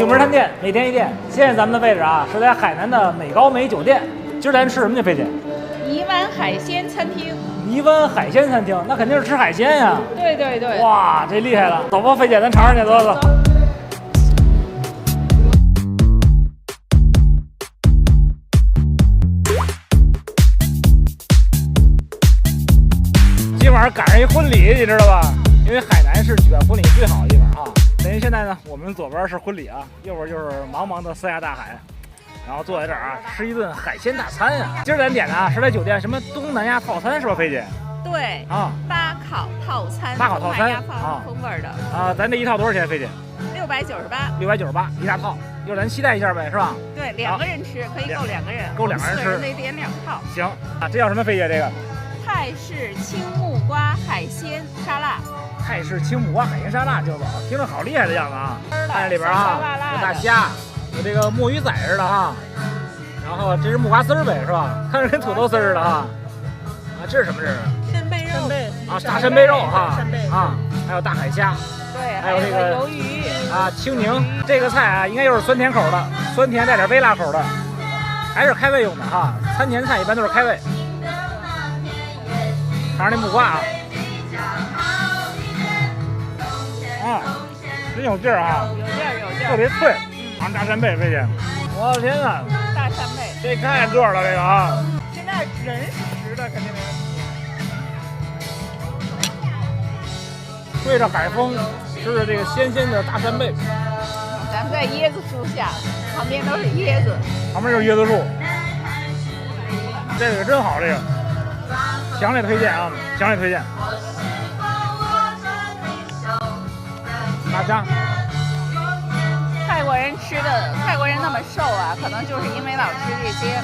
门探店，每天一店。现在咱们的位置啊，是在海南的美高梅酒店。今儿咱吃什么去，菲姐？泥湾海鲜餐厅。泥湾海鲜餐厅，那肯定是吃海鲜呀。对对对。哇，这厉害了！走吧，菲姐，咱尝尝去，走走。今晚上赶上一婚礼，你知道吧？因为海南是举办婚礼最好的地方啊。等于现在呢，我们左边是婚礼啊，右边就是茫茫的三亚大海。然后坐在这儿啊，吃一顿海鲜大餐呀。今儿咱点的啊，是在酒店什么东南亚套餐是吧，菲姐？对啊，八烤套餐，八烤套餐啊，风味的啊。咱这一套多少钱，菲姐？698，698一大套。一会儿咱期待一下呗，是吧？对，2个人吃可以够2个人，够2个人吃，得点2套。行啊，这叫什么，菲姐？这个泰式青木瓜海鲜沙拉。泰式青木瓜海鲜沙拉就走，听着好厉害的样子啊！看这里边啊，有大虾。有这个墨鱼仔似的哈，然后这是木瓜丝儿呗，是吧？看着跟土豆丝儿的哈。啊，这是什么？这是扇贝肉啊，大扇贝肉哈啊，还有大海虾，对，还有这个鱿鱼啊，青柠。这个菜啊，应该又是酸甜口的，酸甜带点微辣口的，还是开胃用的哈。餐前菜一般都是开胃。尝尝这木瓜啊，啊，真有劲儿啊，有劲儿，有劲儿，特别脆。尝大扇贝，菲姐，我的天哪！大扇贝，这太个了，这个啊！现在人食的肯定没问题。吹着海风，吃着这个鲜鲜的大扇贝。咱们在椰子树下，旁边都是椰子，旁边就是椰子树。这个真好，这个强烈推荐啊！强烈推荐。大虾。泰国人那么瘦啊，可能就是因为老吃这些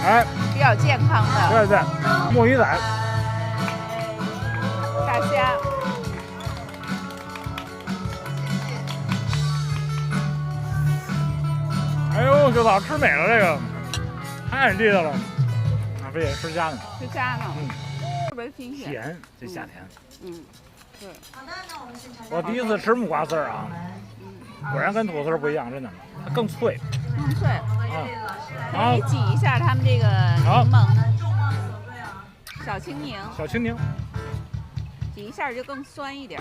比较健康的。对对，墨鱼仔、大虾。哎呦，这早吃美了，这个太地道了。啊，非得吃虾呢。吃虾呢，特别新鲜。甜，这虾甜。对。好的，那我们先尝。我第一次吃木瓜丝儿啊。果然跟土豆丝不一样，真的，它更脆，更脆。啊，可以挤一下他们这个柠檬，小青柠，挤一下就更酸一点。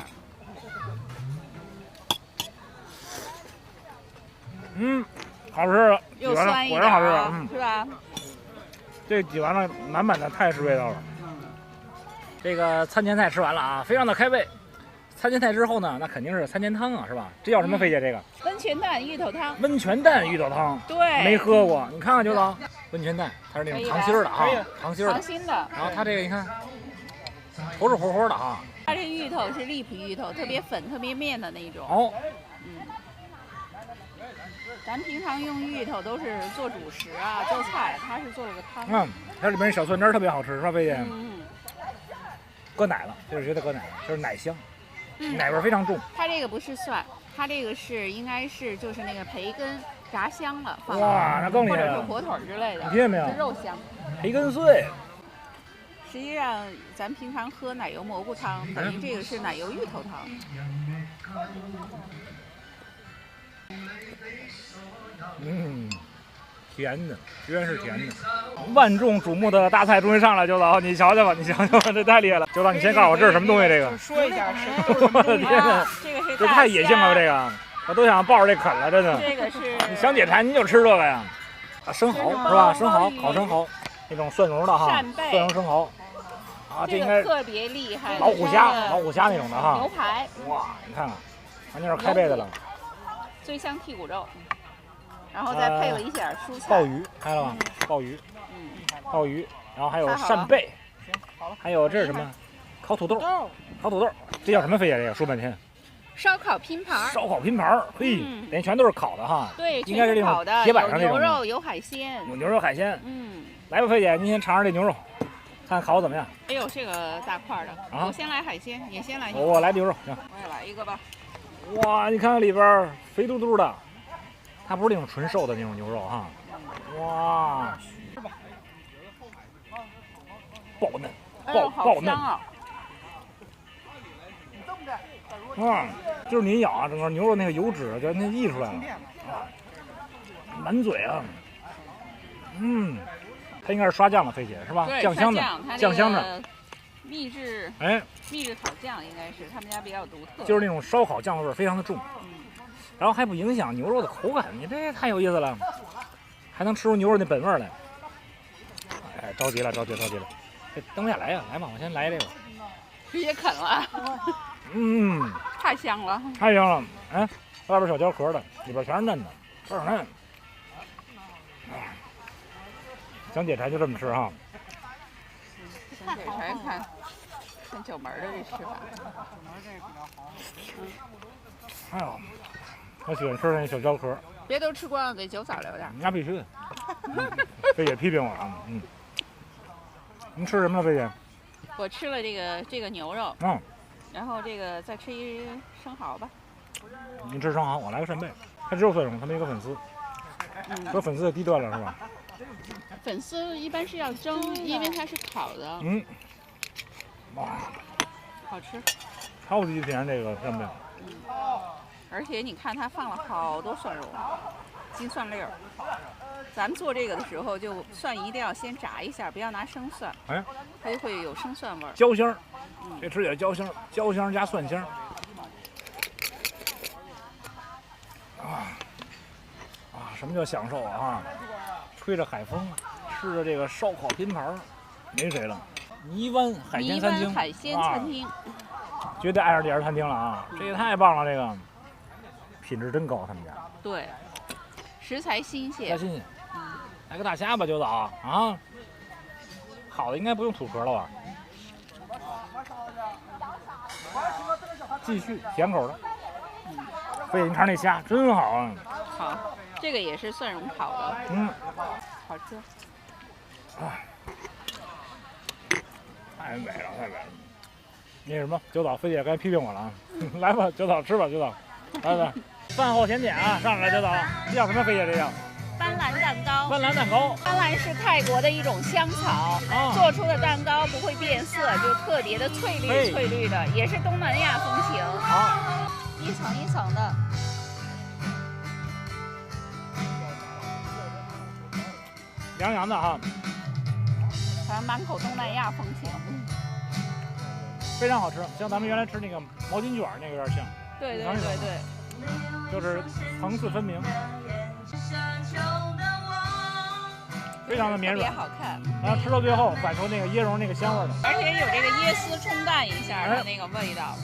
好吃了，又酸一点，果然好吃了，是吧？这挤完了，满满的泰式味道了。这个餐前菜吃完了啊，非常的开胃。餐前菜之后呢，那肯定是餐前汤啊，是吧？这叫什么，菲姐？这个温泉蛋芋头汤。温泉蛋芋头汤，对，没喝过。你看看就走，温泉蛋，它是那种糖心的啊，糖心的。然后它这个你看，稠稠活活的啊。它这芋头是荔浦芋头，特别粉、特别面的那种。哦。咱平常用芋头都是做主食啊，做菜，它是做了个汤。它里面小蒜汁特别好吃，是吧，菲姐？搁奶了，就是觉得搁奶了，就是奶香。奶味非常重。它这个不是蒜，它这个是应该是就是那个培根炸香了，哇，那更厉害了，或者是火腿之类的，你听见没有？是肉香。培根碎。实际上，咱平常喝奶油蘑菇汤，等于这个是奶油芋头汤。甜的，居然是甜的。万众瞩目的大菜终于上来，九嫂，你瞧瞧吧，你瞧瞧吧，这太厉害了。九嫂，你先告诉我这是什么东西？这个说一下，我的天哪，这太野性了，这个我都想抱着这啃了，真的。这个是你想解馋你就吃这个呀。啊，生蚝是吧？生蚝，烤生蚝，那种蒜蓉的哈，蒜蓉生蚝。啊，这应该特别厉害。老虎虾那种的哈。牛排。哇，你看看，完全是开背的了。醉香剔骨肉。然后再配了一点蔬菜，鲍鱼，看了吗？鲍鱼，然后还有扇贝，还有这是什么？烤土豆，这叫什么，菲姐？这个说半天。烧烤拼盘，嘿，等于全都是烤的哈。对，应该是那种铁板上那种。有牛肉，有海鲜。有牛肉海鲜。来吧，菲姐，您先尝尝这牛肉，看烤的怎么样？哎呦，这个大块的，我先来海鲜，你先来。我来牛肉，行。我也来一个吧。哇，你看看里边肥嘟嘟的。它不是那种纯瘦的那种牛肉哈，哇，爆嫩，爆嫩啊！就是你咬啊，整个牛肉那个油脂就那溢出来了啊，满嘴啊。它应该是刷酱的，菲姐是吧？对，酱香的，酱香的。秘制烤酱应该是他们家比较独特，就是那种烧烤酱味儿非常的重，然后还不影响牛肉的口感，你这也太有意思了，还能吃出牛肉那本味儿来。哎，着急了，这等不下来呀，来吧，我先来这个。直接啃了，太香了，太香了。哎，外边小焦壳的，里边全是嫩的，倍儿嫩。想解馋就这么吃哈。想解馋看九门的这吃法。哎呦，我喜欢吃那小焦壳。别都吃光了，给九嫂留点。那必须的。菲姐批评我啊，您吃什么了，菲姐？我吃了这个牛肉，然后这个再吃一生蚝吧。您吃生蚝，我来个扇贝。它只有蒜蓉，它没个粉丝。说粉丝的低端了是吧？粉丝一般是要蒸，因为它是烤的。哇，好吃。超级甜这个扇贝。而且你看它放了好多蒜蓉，金蒜粒儿。咱们做这个的时候，就蒜一定要先炸一下，不要拿生蒜，它就会有生蒜味儿。焦香，这吃起来焦香，焦香加蒜香。什么叫享受啊？吹着海风，吃着这个烧烤拼盘，没谁了。泥湾海鲜餐厅，海鲜餐厅，绝对爱上这家餐厅了啊！这也太棒了，这个品质真高，他们家。对，食材新鲜。太新鲜。来个大虾吧，九嫂啊！好的应该不用吐壳了吧？继续甜口的。菲姐，你看那虾真好啊！好，这个也是蒜蓉烤的。好吃。太美了，太美了。那什么，九嫂，菲姐该批评我了啊！来吧，九嫂吃吧，九嫂，来，饭后甜点啊，上来，九嫂，这叫什么？菲姐，这叫斑斓蛋糕。斑斓蛋糕，斑斓是泰国的一种香草，做出的蛋糕不会变色，就特别的翠绿的，也是东南亚风情。好，一层一层的。凉凉的哈，反正满口东南亚风情，非常好吃，像咱们原来吃那个毛巾卷那个有点像。对，就是层次分明，非常的绵软，特别好看。然后吃到最后，反出那个椰蓉那个香味的，而且有这个椰丝冲淡一下它那个味道。